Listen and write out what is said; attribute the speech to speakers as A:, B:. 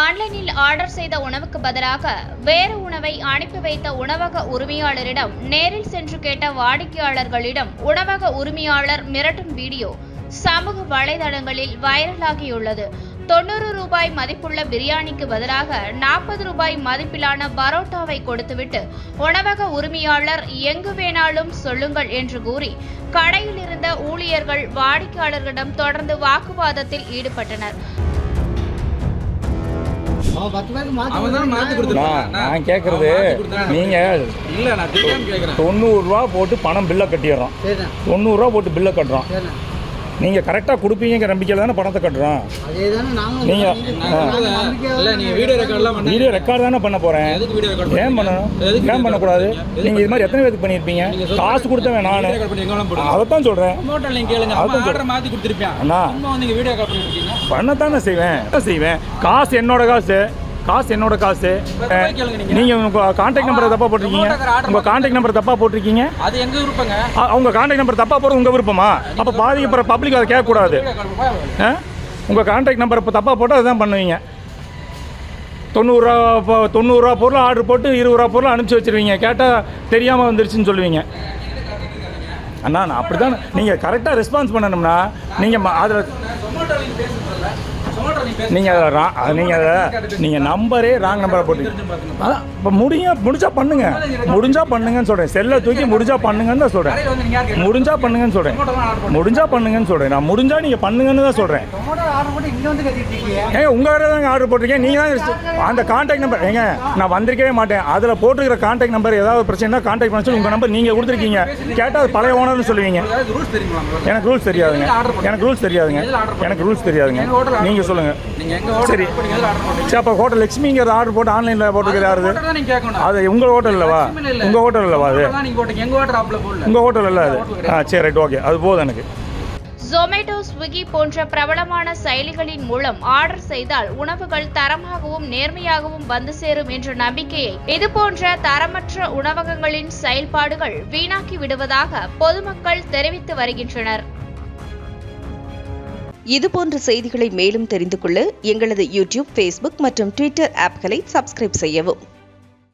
A: ஆன்லைனில் ஆர்டர் செய்த உணவுக்கு பதிலாக வேறு உணவை அனுப்பி வைத்த உணவக உரிமையாளரிடம் நேரில் சென்று கேட்ட வாடிக்கையாளர்களிடம் உணவக உரிமையாளர் மிரட்டும் வீடியோ சமூக வலைதளங்களில் வைரலாகியுள்ளது. 90 ரூபாய் மதிப்புள்ள பிரியாணிக்கு பதிலாக 40 ரூபாய் மதிப்பிலான பரோட்டாவை கொடுத்துவிட்டு உணவக உரிமையாளர் எங்கு வேணாலும் சொல்லுங்கள் என்று கூறி கடையில் இருந்த ஊழியர்கள் வாடிக்கையாளர்களிடம் தொடர்ந்து வாக்குவாதத்தில் ஈடுபட்டனர்.
B: நான் கேட்கறது நீங்க 90 ரூபா போட்டு பணம் பில்லை கட்டிடுறோம். 90 ரூபா போட்டு பில்லை கட்டுறோம். நீங்கள் கரெக்டாக கொடுப்பீங்கிற நம்பிக்கையில் தானே பணத்தை கட்டுறோம். நீங்கள் வீடியோ ரெக்கார்டு தானே பண்ண போகிறேன். ஏன் பண்ணணும்? ஏன் பண்ணக்கூடாது? நீங்கள் இது மாதிரி எத்தனை பேருக்கு பண்ணியிருப்பீங்க? காசு கொடுத்தவன் நான் அதைத்தான் சொல்கிறேன். அண்ணா பண்ணத்தானே செய்வேன். காசு என்னோட காசு. நீங்கள் உங்கள் கான்டாக்ட் நம்பரை தப்பாக போட்டிருக்கீங்க.
C: அது எங்க விருப்பங்க?
B: அவங்க கான்டாக்ட் நம்பர் தப்பாக போகிறது உங்கள் விருப்பமா? அப்போ பாதிக்கப்படுற பப்ளிக் அதை கேட்கக்கூடாது. உங்கள் கான்டாக்ட் நம்பர் இப்போ தப்பாக போட்டு அதுதான் பண்ணுவீங்க. 90 ரூபா பொருள் ஆர்டர் போட்டு 20 ரூபா பொருள் அனுப்பிச்சி வச்சுருவீங்க. கேட்டால் தெரியாமல் வந்துருச்சுன்னு சொல்லுவீங்க. அண்ணா நான் அப்படி தான். நீங்கள் கரெக்டாக ரெஸ்பான்ஸ் பண்ணணும்னா நீங்கள் அதில் நீங்கள் நம்பரே ராங் நம்பரை போட்டு அதான் இப்போ முடிஞ்சா பண்ணுங்கன்னு சொல்கிறேன். செல்லை தூக்கி முடிஞ்சா பண்ணுங்கன்னு தான் சொல்கிறேன். முடிஞ்சா பண்ணுங்கன்னு சொல்கிறேன். நான் முடிஞ்சா நீங்கள் பண்ணுங்கன்னு தான் சொல்கிறேன். ஏங்க உங்கள் வேறு தாங்க ஆர்டர் போட்டிருக்கேன். நீங்கள் தான் அந்த கான்டாக்ட் நம்பர் ஏங்க நான் வந்திருக்கவே மாட்டேன். அதில் போட்டிருக்கிற கான்டாக்ட் நம்பர் ஏதாவது பிரச்சனைனா கான்டாக்ட் பண்ண சொல்லி உங்கள் நம்பர் நீங்கள் கொடுத்துருக்கீங்க. கேட்டால் அது பழைய ஓனர்னு சொல்லுவீங்க. எனக்கு ரூல்ஸ் தெரியாதுங்க. நீங்கள் சொல்லுங்கள். சரி அப்போ ஹோட்டல் லட்சுமிங்கிற ஆர்டர் போட்டு ஆன்லைனில் போட்டுக்கிறாரு. அது உங்கள் ஹோட்டல் இல்லவா? அது உங்கள் ஹோட்டல் இல்லை அது. சரி ரைட் ஓகே அது போதும் எனக்கு.
A: ஜொமேட்டோ, ஸ்விக்கி போன்ற பிரபலமான செயலிகளின் மூலம் ஆர்டர் செய்தால் உணவுகள் தரமாகவும் நேர்மையாகவும் வந்து சேரும் என்ற நம்பிக்கையை இதுபோன்ற தரமற்ற உணவகங்களின் செயல்பாடுகள் வீணாக்கி விடுவதாக பொதுமக்கள் தெரிவித்து வருகின்றனர்.
D: இதுபோன்ற செய்திகளை மேலும் தெரிந்து கொள்ள எங்களது யூடியூப், ஃபேஸ்புக் மற்றும் ட்விட்டர் ஆப்களை சப்ஸ்கிரைப் செய்யவும்.